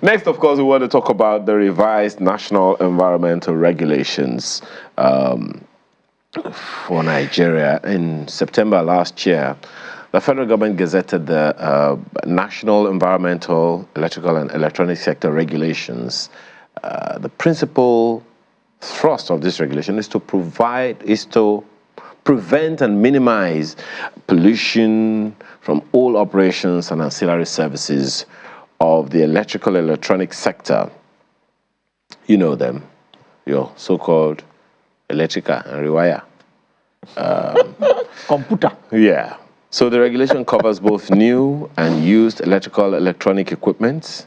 Next, of course, we want to talk about the revised national environmental regulations for Nigeria. In September last year, the federal government gazetted the National Environmental, Electrical and Electronic Sector Regulations. The principal thrust of this regulation is to prevent and minimize pollution from all operations and ancillary services of the electrical electronic sector. You know them, your so-called electrical and rewire. Computer. Yeah. So the regulation covers both new and used electrical electronic equipment,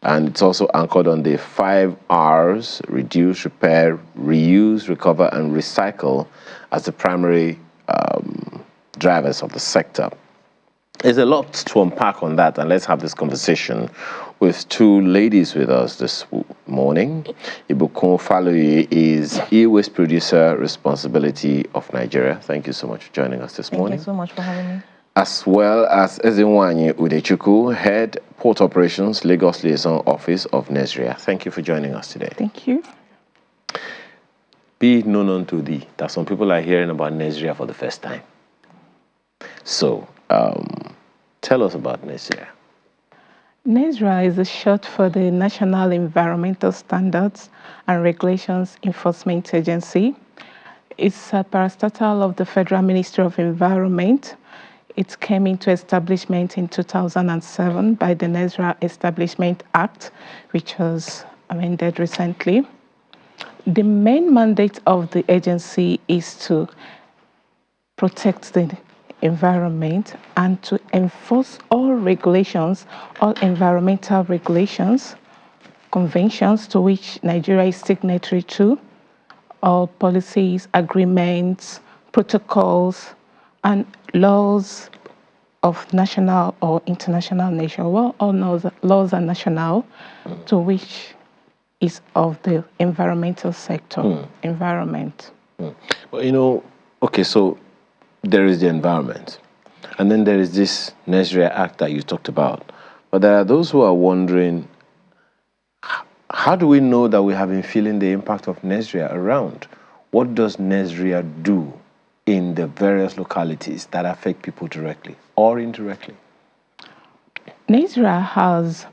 and it's also anchored on the 5 R's: reduce, repair, reuse, recover, and recycle as the primary drivers of the sector. There's a lot to unpack on that, and let's have this conversation with two ladies with us this morning. Ibukun Faloye is e-waste producer responsibility of Nigeria. Thank you so much for joining us this morning. Thank you so much for having me. As well as Ezinwanye Udechukwu, head port operations, Lagos Liaison Office of NESREA. Thank you for joining us today. Thank you. Be it known unto thee that some people are hearing about NESREA for the first time. So, tell us about NESREA. NESREA is a short for the National Environmental Standards and Regulations Enforcement Agency. It's a parastatal of the Federal Ministry of Environment. It came into establishment in 2007 by the NESREA Establishment Act, which was amended recently. The main mandate of the agency is to protect the environment and to enforce all regulations, all environmental regulations, conventions to which Nigeria is signatory to, all policies, agreements, protocols, and laws of national or international nature. Well, all laws are national, to which is of the environmental sector, environment. Well, you know, okay, so there is the environment, and then there is this NESREA Act that you talked about. But there are those who are wondering, how do we know that we have been feeling the impact of NESREA around? What does NESREA do in the various localities that affect people directly or indirectly? NESREA has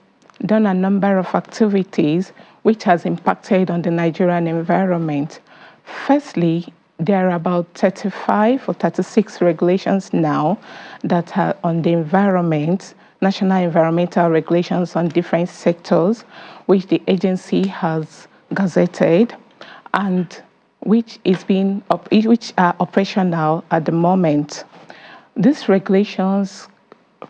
done a number of activities which has impacted on the Nigerian environment. Firstly, there are about 35 or 36 regulations now that are on the environment, national environmental regulations on different sectors, which the agency has gazetted and which are operational at the moment. These regulations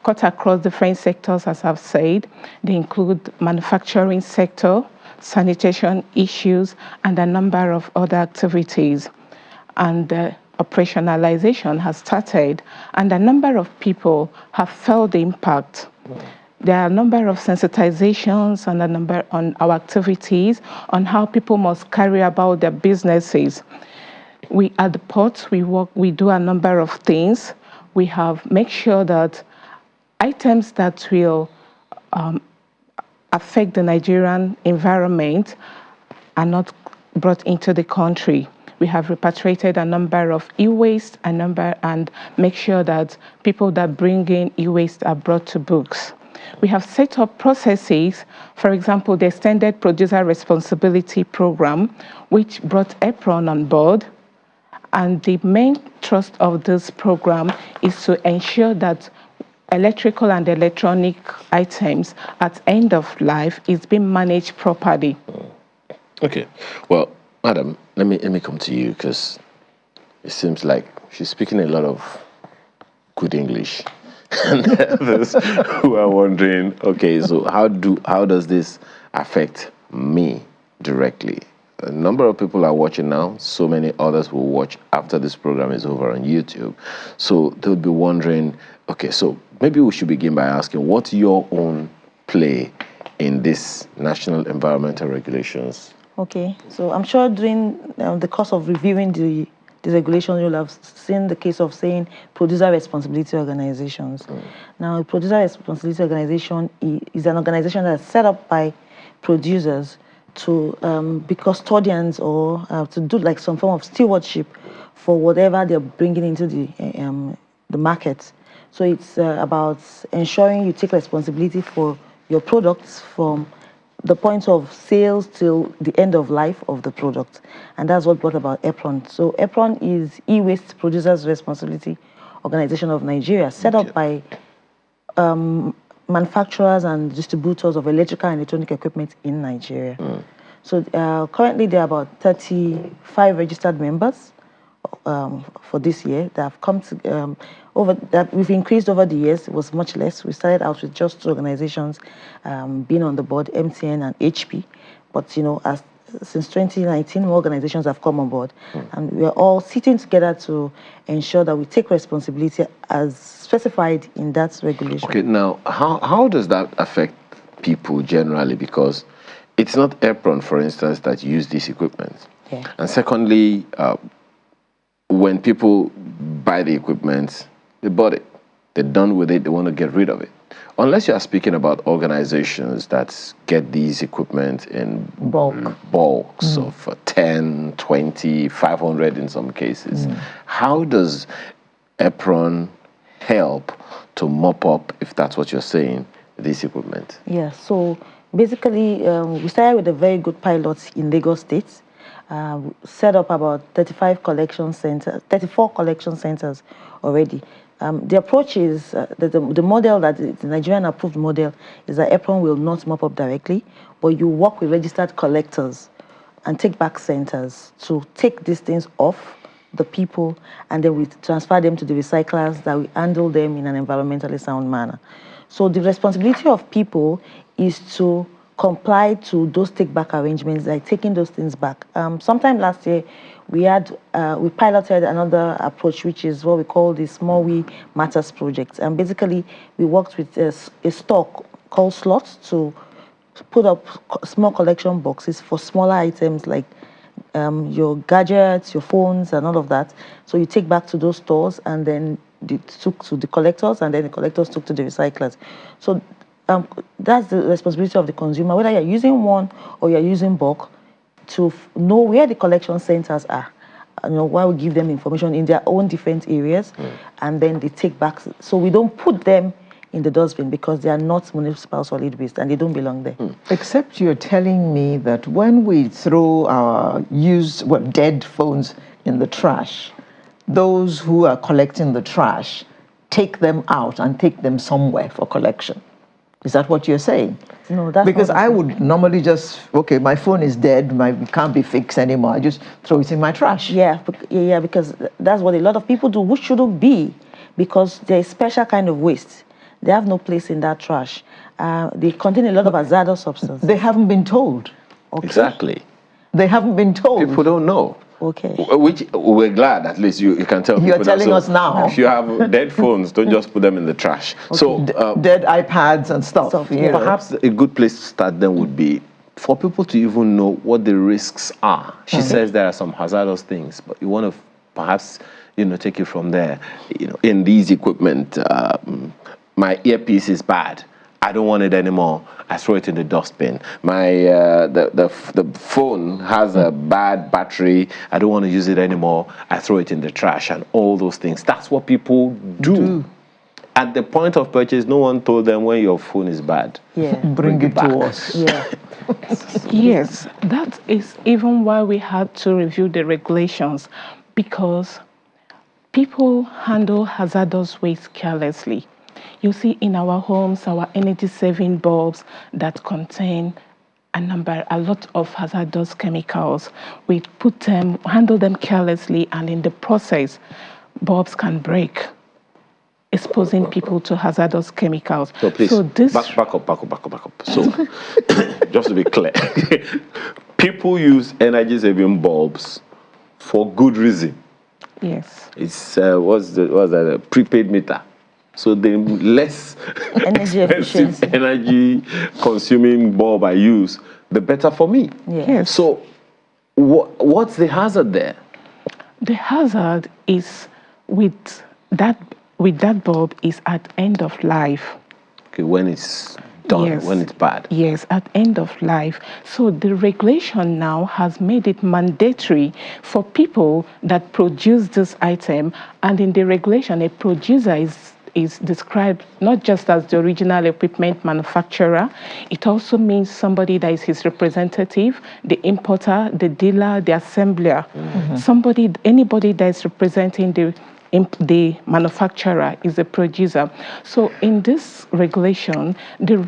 cut across different sectors, as I've said. They include manufacturing sector, sanitation issues, and a number of other activities. And the operationalization has started, and a number of people have felt the impact. There are a number of sensitizations and a number on our activities on how people must carry about their businesses. We at the port, we do a number of things. We have make sure that items that will affect the Nigerian environment are not brought into the country. We have repatriated a number of e-waste and make sure that people that bring in e-waste are brought to books. We have set up processes, for example, the Extended Producer Responsibility Program, which brought EPRON on board. And the main thrust of this program is to ensure that electrical and electronic items at end of life is being managed properly. Okay. Well, Madam, let me come to you, because it seems like she's speaking a lot of good English. And others who are wondering, okay, so how does this affect me directly? A number of people are watching now. So many others will watch after this program is over on YouTube. So they'll be wondering, okay, so maybe we should begin by asking, what's your own play in this national environmental regulations? Okay, so I'm sure during the course of reviewing the regulations, you'll have seen the case of saying producer responsibility organizations. Now, a producer responsibility organization is an organization that's set up by producers to be custodians or to do like some form of stewardship for whatever they're bringing into the market. So it's about ensuring you take responsibility for your products from the point of sales till the end of life of the product. And that's what brought about EPRON. So EPRON is E-Waste Producers Responsibility Organization of Nigeria, set up by manufacturers and distributors of electrical and electronic equipment in Nigeria. So currently there are about 35 registered members for this year that have come to over that we've increased over the years. It was much less. We started out with just 2 organizations being on the board, MTN and HP, but since 2019 more organizations have come on board, and we are all sitting together to ensure that we take responsibility as specified in that regulation. Okay, now how does that affect people generally? Because it's not EPRON, for instance, that use this equipment. Yeah. And secondly, when people buy the equipment, they bought it, they're done with it, they want to get rid of it. Unless you are speaking about organizations that get these equipment in bulks of 10, 20, 500 in some cases. How does EPRON help to mop up, if that's what you're saying, this equipment? Yeah, so basically we started with a very good pilot in Lagos State. Set up about 34 collection centers already. The approach is the model that the Nigerian approved model is that EPRON will not mop up directly, but you work with registered collectors and take back centers to take these things off the people, and then we transfer them to the recyclers that we handle them in an environmentally sound manner. So the responsibility of people is to comply to those take-back arrangements, like taking those things back. Sometime last year, we piloted another approach, which is what we call the Small We Matters project. And basically, we worked with a store called Slots to put up small collection boxes for smaller items like your gadgets, your phones, and all of that. So you take back to those stores, and then they took to the collectors, and then the collectors took to the recyclers. So that's the responsibility of the consumer, whether you're using one or you're using bulk, to know where the collection centers are. Why we give them information in their own different areas, and then they take back. So we don't put them in the dustbin because they are not municipal solid waste and they don't belong there. Except you're telling me that when we throw our dead phones in the trash, those who are collecting the trash take them out and take them somewhere for collection. Is that what you're saying? No, that's because not I would normally just, my phone is dead, it can't be fixed anymore. I just throw it in my trash. Yeah, because that's what a lot of people do, which shouldn't be, because they're a special kind of waste. They have no place in that trash. They contain a lot of hazardous substances. They haven't been told. Okay. Exactly. They haven't been told. People don't know. Okay. Which we're glad at least you can tell people. You're telling us now. If you have dead phones, don't just put them in the trash. Okay. So dead iPads and stuff. Perhaps a good place to start then would be for people to even know what the risks are. She says there are some hazardous things, but you want to perhaps take it from there. In these equipment, my earpiece is bad. I don't want it anymore. I throw it in the dustbin. My the phone has a bad battery. I don't want to use it anymore. I throw it in the trash, and all those things. That's what people do. At the point of purchase, no one told them when your phone is bad. Yeah. Bring it to us. Yeah. Yes, that is even why we had to review the regulations, because people handle hazardous waste carelessly. You see in our homes, our energy-saving bulbs that contain a lot of hazardous chemicals. We handle them carelessly, and in the process, bulbs can break, exposing people to hazardous chemicals. So please, back up. So, just to be clear, people use energy-saving bulbs for good reason. Yes. It's what's that? A prepaid meter. So the less energy consuming bulb I use, the better for me. Yes. So what's the hazard there? The hazard is with that bulb is at end of life. Okay, when it's done Yes. when it's bad? Yes, at end of life. So the regulation now has made it mandatory for people that produce this item, and in the regulation, a producer is described not just as the original equipment manufacturer, it also means somebody that is his representative, the importer, the dealer, the assembler. Anybody that is representing the manufacturer is a producer. So in this regulation, the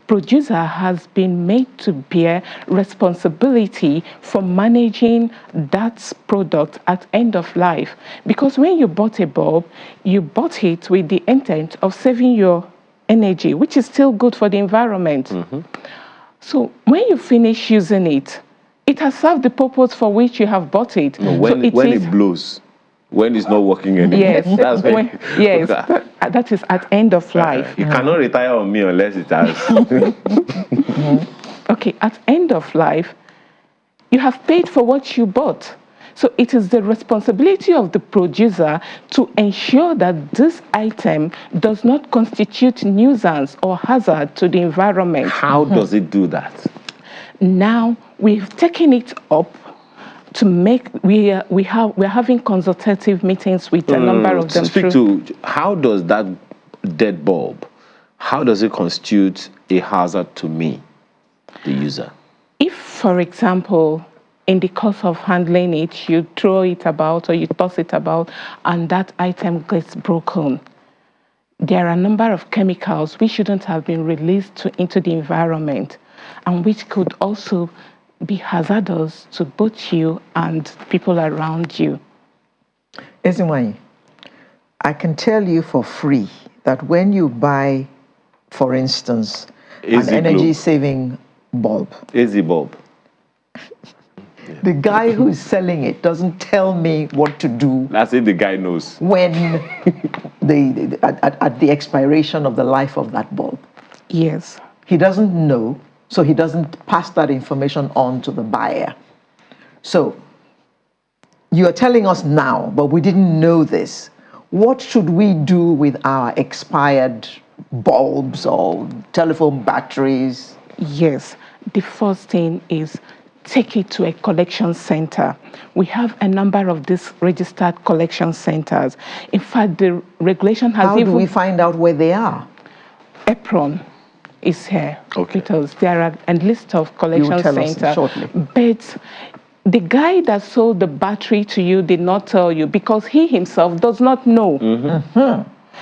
producer has been made to bear responsibility for managing that product at end of life. Because when you bought a bulb, you bought it with the intent of saving your energy, which is still good for the environment. So when you finish using it, it has served the purpose for which you have bought it. No, So when it blows, when it's not working anymore. Yes, That's when yes, that is at end of life. you cannot retire on me unless it has. Okay, at end of life, you have paid for what you bought. So it is the responsibility of the producer to ensure that this item does not constitute nuisance or hazard to the environment. How does it do that? Now we've taken it up to make we're having consultative meetings with a number of them. Speak to how does that dead bulb, how does it constitute a hazard to me, the user? If, for example, in the course of handling it, you throw it about or you toss it about and that item gets broken, there are a number of chemicals which shouldn't have been released into the environment and which could also be hazardous to both you and people around you. Ezinwanyi, I can tell you for free that when you buy, for instance, an energy-saving bulb, Easy bulb. the guy who's selling it doesn't tell me what to do. That's it. The guy knows. When at the expiration of the life of that bulb, Yes. he doesn't know. So he doesn't pass that information on to the buyer. So you are telling us now, but we didn't know this. What should we do with our expired bulbs or telephone batteries? Yes. The first thing is take it to a collection center. We have a number of these registered collection centers. In fact, the regulation has How do we find out where they are? EPRON is here. Okay. Because there are a list of collection tell us centers. shortly. But the guy that sold the battery to you did not tell you because he himself does not know.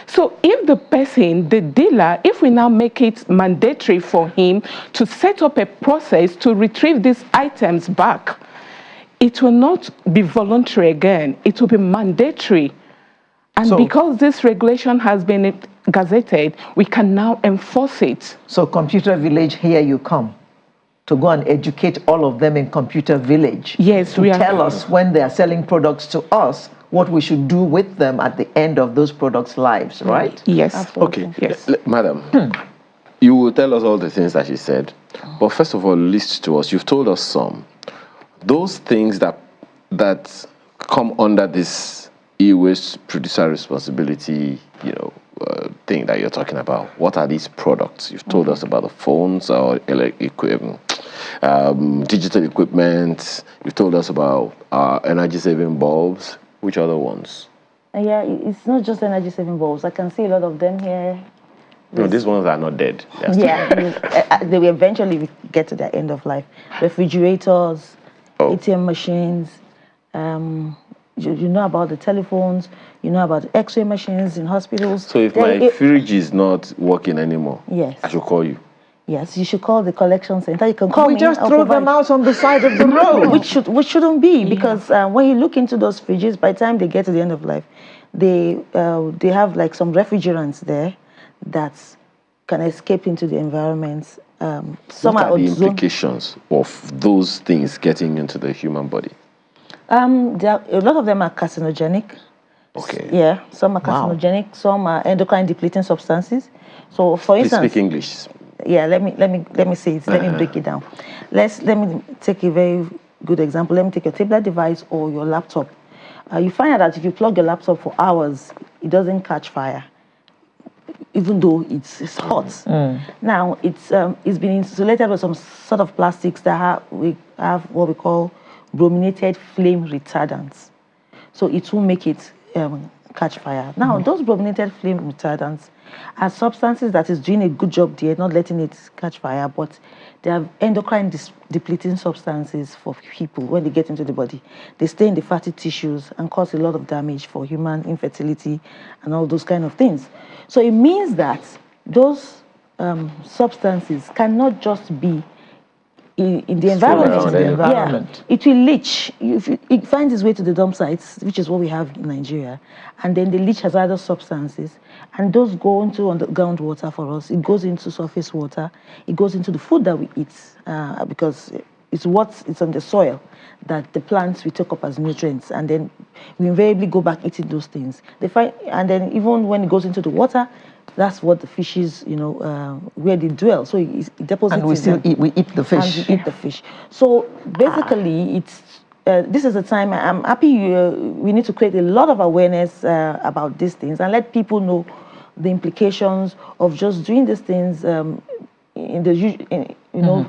So if the person, the dealer, if we now make it mandatory for him to set up a process to retrieve these items back, it will not be voluntary again. It will be mandatory. And because this regulation has been gazetted, we can now enforce it. So Computer Village, here you come to go and educate all of them in Computer Village. Yes, to tell us when they are selling products to us, what we should do with them at the end of those products' lives, right? Yes. Absolutely. Okay. Yes. Madam, you will tell us all the things that she said. But first of all, list to us. You've told us some. Those things that come under this e-waste producer responsibility, thing that you're talking about. What are these products? You've told us about the phones or digital equipment. You've told us about energy-saving bulbs. Which other ones? Yeah, it's not just energy-saving bulbs. I can see a lot of them here. No, these ones are not dead. Yeah, they will eventually get to their end of life. Refrigerators, ATM machines, you know about the telephones, you know about the X-ray machines in hospitals. So if my fridge is not working anymore, yes, I should call you. Yes, you should call the collection center. You can call me. We just throw them out on the side of the road. Which shouldn't be, because when you look into those fridges, by the time they get to the end of life, they have like some refrigerants there that can escape into the environment. Some what are the ozone implications of those things getting into the human body? a lot of them are carcinogenic. Okay. Yeah, some are carcinogenic, some are endocrine depleting substances. So, for instance, Please speak English. Yeah, let me say it. Let me break it down. Let me take a very good example. Let me take your tablet device or your laptop. You find out that if you plug your laptop for hours, it doesn't catch fire. even though it's hot. Now it's been insulated with some sort of plastics that we have what we call brominated flame retardants, so it will make it catch fire. Now those brominated flame retardants are substances that is doing a good job there, not letting it catch fire, but they are endocrine depleting substances for people. When they get into the body, they stay in the fatty tissues and cause a lot of damage for human infertility and all those kind of things. So it means that those substances cannot just be in the environment. environment. Yeah, it will leach. It finds its way to the dump sites, which is what we have in Nigeria, and then the leach has other substances, and those go into underground water for us. It goes into surface water. It goes into the food that we eat because it's on the soil that the plants we take up as nutrients, and then we invariably go back eating those things. And then even when it goes into the water, that's what the fishes, where they dwell. So it deposits. And we still eat the fish. And we eat the fish. So basically, this is a time I'm happy we need to create a lot of awareness about these things and let people know the implications of just doing these things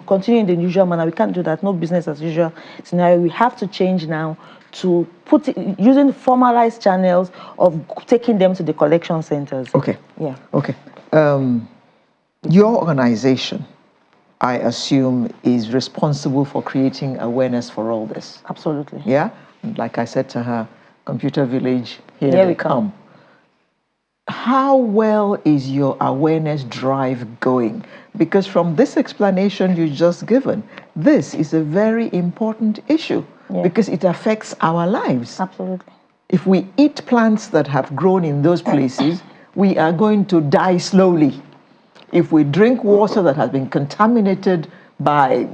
continuing in the usual manner. We can't do that. No business as usual scenario. We have to change now to put it using formalized channels of taking them to the collection centers. Okay. Yeah. Okay. Your organization, I assume, is responsible for creating awareness for all this. Absolutely. Yeah? And like I said to her, Computer Village, here we come. How well is your awareness drive going? Because from this explanation you just given, this is a very important issue because it affects our lives. Absolutely. If we eat plants that have grown in those places, we are going to die slowly. If we drink water that has been contaminated by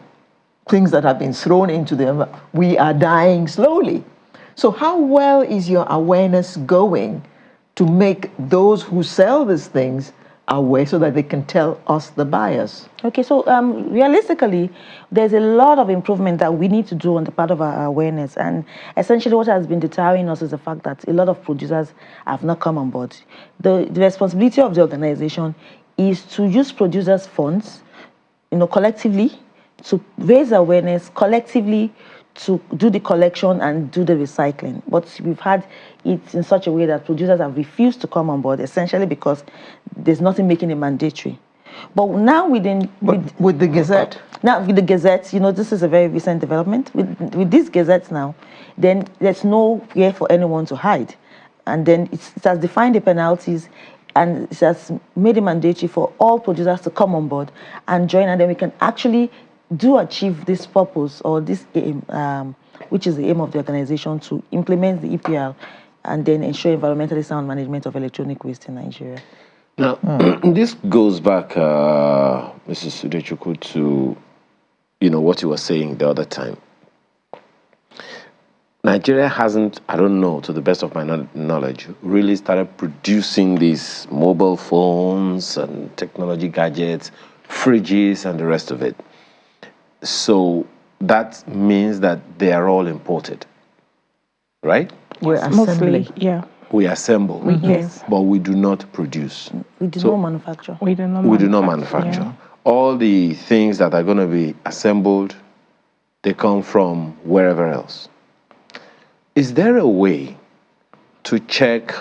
things that have been thrown into them, we are dying slowly. So how well is your awareness going to make those who sell these things aware so that they can tell us, the buyers? Okay, so realistically, there's a lot of improvement that we need to do on the part of our awareness. And essentially what has been deterring us is the fact that a lot of producers have not come on board. The responsibility of the organization is to use producers' funds, collectively, to raise awareness, collectively, to do the collection and do the recycling. But we've had it in such a way that producers have refused to come on board, essentially because there's nothing making it mandatory. But now with the Gazette? Now with the Gazette, this is a very recent development. With these Gazettes now, then there's nowhere for anyone to hide. And then it has defined the penalties and it has made it mandatory for all producers to come on board and join, and then we can actually achieve this purpose or this aim, which is the aim of the organization, to implement the EPR and then ensure environmentally sound management of electronic waste in Nigeria. Now, this goes back, Mrs. Udechukwu, to what you were saying the other time. Nigeria hasn't, I don't know, to the best of my knowledge, really started producing these mobile phones and technology gadgets, fridges, and the rest of it. So that means that they are all imported, right? We're assembling. Mostly, yeah. We assemble, Yes. but we do not produce. We do not manufacture. We do not manufacture. Yeah. All the things that are going to be assembled, they come from wherever else. Is there a way to check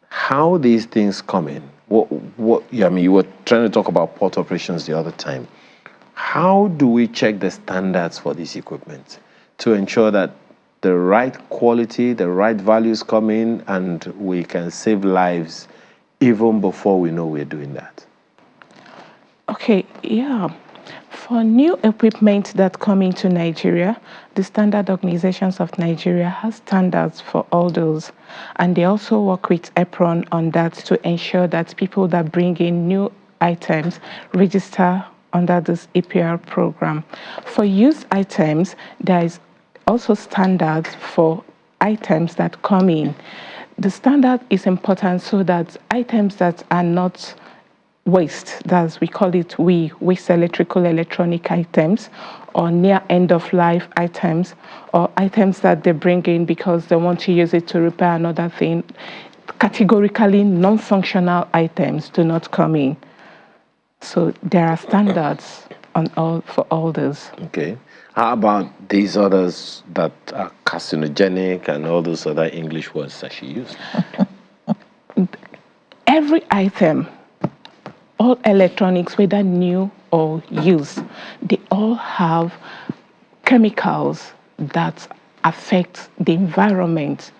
how these things come in? You were trying to talk about port operations the other time. How do we check the standards for this equipment to ensure that the right quality, the right values come in, and we can save lives even before we know we're doing that? Okay, yeah. For new equipment that come into Nigeria, the Standard Organizations of Nigeria has standards for all those. And they also work with EPRON on that to ensure that people that bring in new items register under this EPR program. For used items, there is also standards for items that come in. The standard is important so that items that are not waste, that's we call it waste electronic items, or near end of life items, or items that they bring in because they want to use it to repair another thing. categorically non-functional items do not come in. So there are standards for all those. Okay. How about these others that are carcinogenic and all those other English words that she used? Every item, all electronics, whether new or used, they all have chemicals that affect the environment.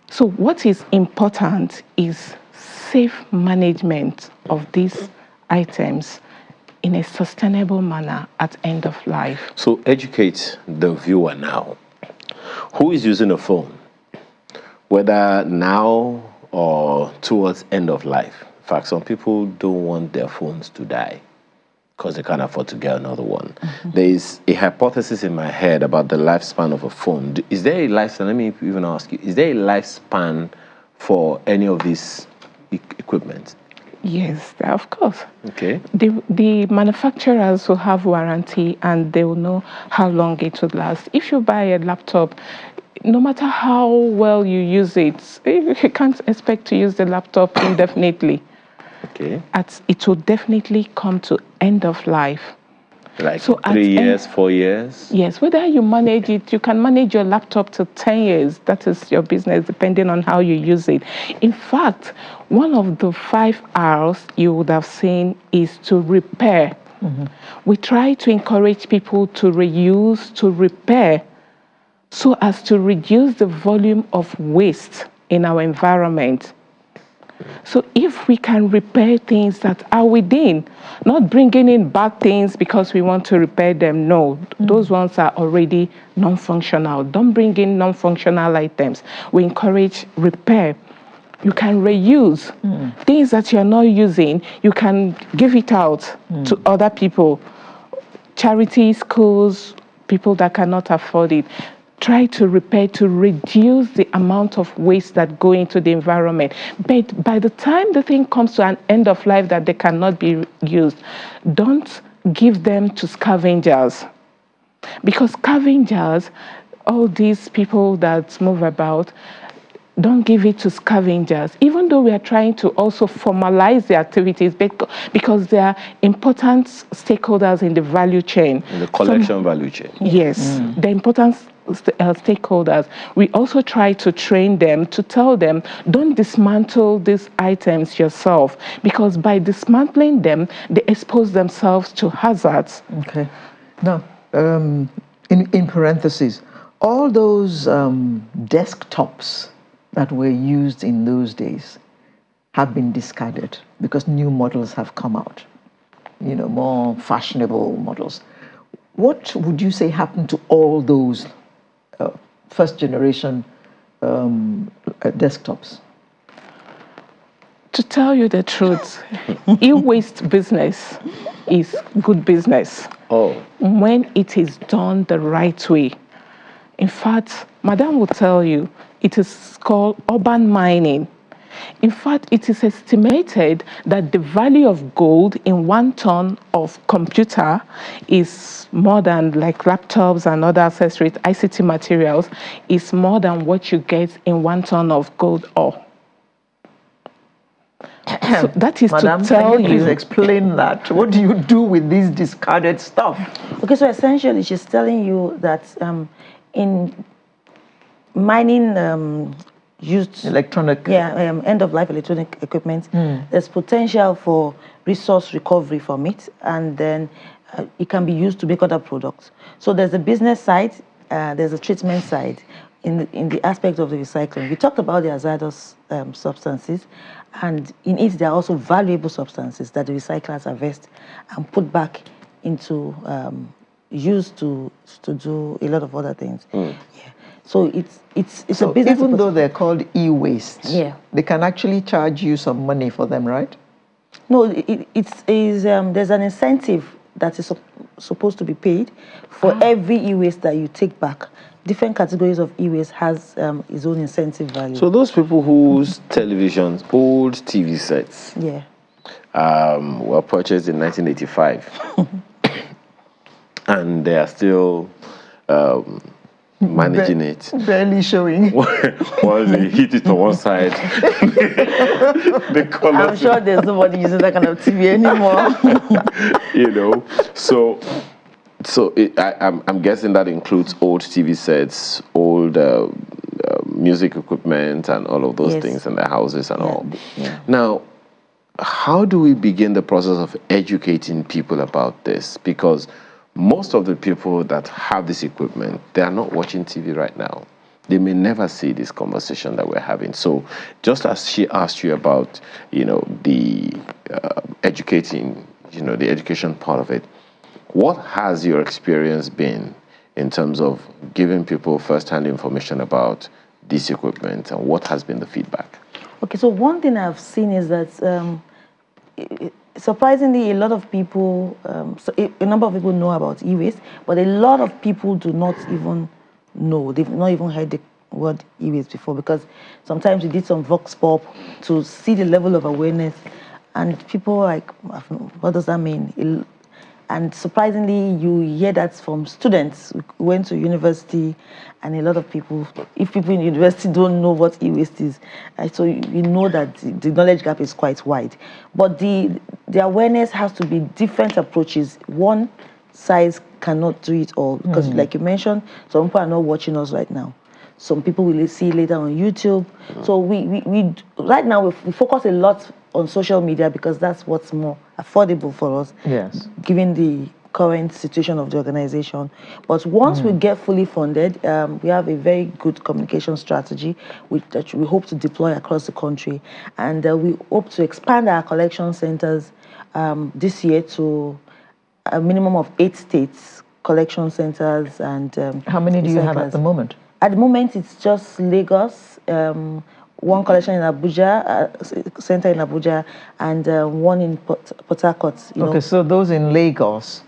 So what is important is safe management of these items in a sustainable manner at end of life. So educate the viewer now. Who is using a phone? Whether now or towards end of life. In fact, some people don't want their phones to die because they can't afford to get another one. There is a hypothesis in my head about the lifespan of a phone. Is there a lifespan? Let me even ask you, is there a lifespan for any of these equipment? Yes, of course. Okay. The manufacturers will have warranty and they will know how long it would last. If you buy a laptop, no matter how well you use it, you can't expect to use the laptop indefinitely. Okay. It will definitely come to end of life. Like so 3 years, 4 years? Yes, whether you manage it, you can manage your laptop to 10 years. That is your business, depending on how you use it. In fact, one of the 5 R's you would have seen is to repair. We try to encourage people to reuse, to repair, so as to reduce the volume of waste in our environment. So if we can repair things that are within, not bringing in bad things because we want to repair them, no, those ones are already non-functional. Don't bring in non-functional items. We encourage repair. You can reuse things that you're not using. You can give it out to other people, charities, schools, people that cannot afford it. Try to repair to reduce the amount of waste that go into the environment. But by the time the thing comes to an end of life that they cannot be used, don't give them to scavengers. Because scavengers, all these people that move about, don't give it to scavengers, even though we are trying to also formalize the activities because they are important stakeholders in the value chain. In the collection value chain. Yes, the important stakeholders. We also try to train them, to tell them, don't dismantle these items yourself, because by dismantling them, they expose themselves to hazards. Okay. Now, in parentheses, all those desktops that were used in those days have been discarded because new models have come out, more fashionable models. What would you say happened to all those first generation desktops? To tell you the truth, e-waste business is good business when it is done the right way. In fact, Madam will tell you, it is called urban mining. In fact, it is estimated that the value of gold in 1 ton of computer is more than, like laptops and other accessories, ICT materials, is more than what you get in 1 ton of gold ore. So that is Madam, to tell can you please explain that? What do you do with this discarded stuff? Okay, so essentially she's telling you that in mining used electronic end of life electronic equipment, there's potential for resource recovery from it, and then it can be used to make other products. So there's a business side, there's a treatment side in the aspect of the recycling. We talked about the hazardous substances, and in it there are also valuable substances that the recyclers harvest and put back into used to do a lot of other things. So it's so a business. Even though they're called e-waste, they can actually charge you some money for them, right? No, there's an incentive that is supposed to be paid for every e-waste that you take back. Different categories of e-waste has its own incentive value. So those people whose televisions, old TV sets, were purchased in 1985, and they are still managing it. Barely showing. Once they hit it on one side, the colors. I'm sure there's nobody using that kind of TV anymore. So I'm guessing that includes old TV sets, old music equipment, and all of those Yes. things in the houses and all. Yeah. Now, how do we begin the process of educating people about this? Because most of the people that have this equipment, they are not watching TV right now. They may never see this conversation that we're having. So just as she asked you about, the educating, the education part of it, what has your experience been in terms of giving people first-hand information about this equipment, and what has been the feedback? Okay, so one thing I've seen is that surprisingly, a lot of people, a number of people know about e-waste, but a lot of people do not even know. They've not even heard the word e-waste before, because sometimes we did some vox pop to see the level of awareness, and people are like, what does that mean? And surprisingly, you hear that from students who went to university, and a lot of people, if people in university don't know what e-waste is, so you know that the knowledge gap is quite wide. But the awareness has to be different approaches. One size cannot do it all, because like you mentioned, some people are not watching us right now. Some people will see later on YouTube. So we right now we focus a lot on social media, because that's what's more affordable for us. Yes. Given the current situation of the organization. But once we get fully funded, we have a very good communication strategy that we hope to deploy across the country. And we hope to expand our collection centers this year to a minimum of 8 states, collection centers. And how many do you have at the moment? At the moment, it's just Lagos, one collection in Abuja, center in Abuja, and one in Port Harcourt. Okay, so those in Lagos,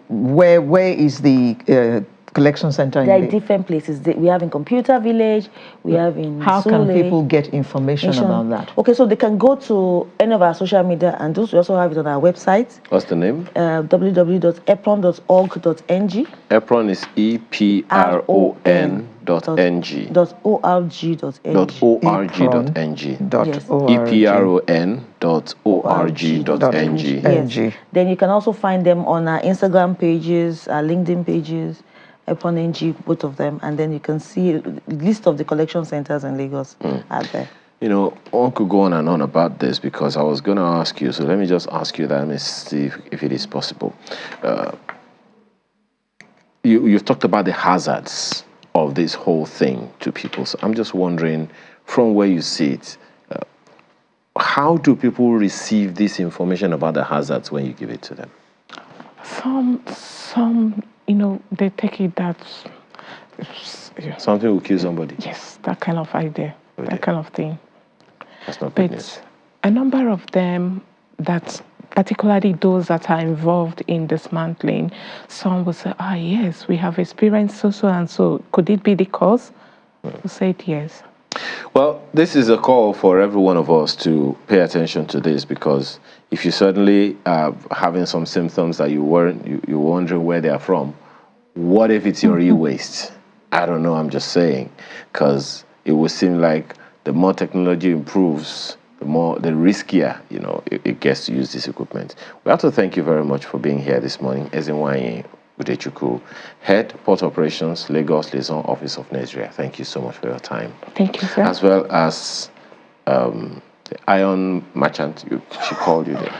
where is the collection center? There are different places. We have in Computer Village, we have in How Sule. can people get information about that? Okay, so they can go to any of our social media, and those we also have it on our website. What's the name? www.epron.org.ng. EPRON is EPRON.ng. .org.ng. EPRON.org.ng. Yes. Then you can also find them on our Instagram pages, our LinkedIn pages, EPRON NG, both of them, and then you can see a list of the collection centers in Lagos out there. One could go on and on about this, because I was going to ask you, so let me just ask you that, let me see if it is possible. You've talked about the hazards of this whole thing to people. So I'm just wondering, from where you see it, how do people receive this information about the hazards when you give it to them? Some, they take it that something will kill somebody. Yes, that kind of idea, that kind of thing. That's not good news. A number of them, that particularly those that are involved in dismantling, some will say, yes, we have experienced so and so. Could it be the cause? We said yes. Well, this is a call for every one of us to pay attention to this, because if you suddenly are having some symptoms that you're wondering where they are from, what if it's your e-waste? I don't know, I'm just saying, because it would seem like the more technology improves, the riskier, it gets to use this equipment. We have to thank you very much for being here this morning. Ezinwanye Udechukwu, Head Port Operations, Lagos Liaison Office of NESREA. Thank you so much for your time. Thank you, sir. As well as the iron merchant, she called you there.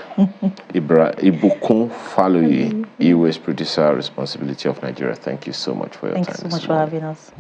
Ibukun Faloyi, e-waste producer, responsibility of Nigeria. Thank you so much for your time. Thanks so much for having us.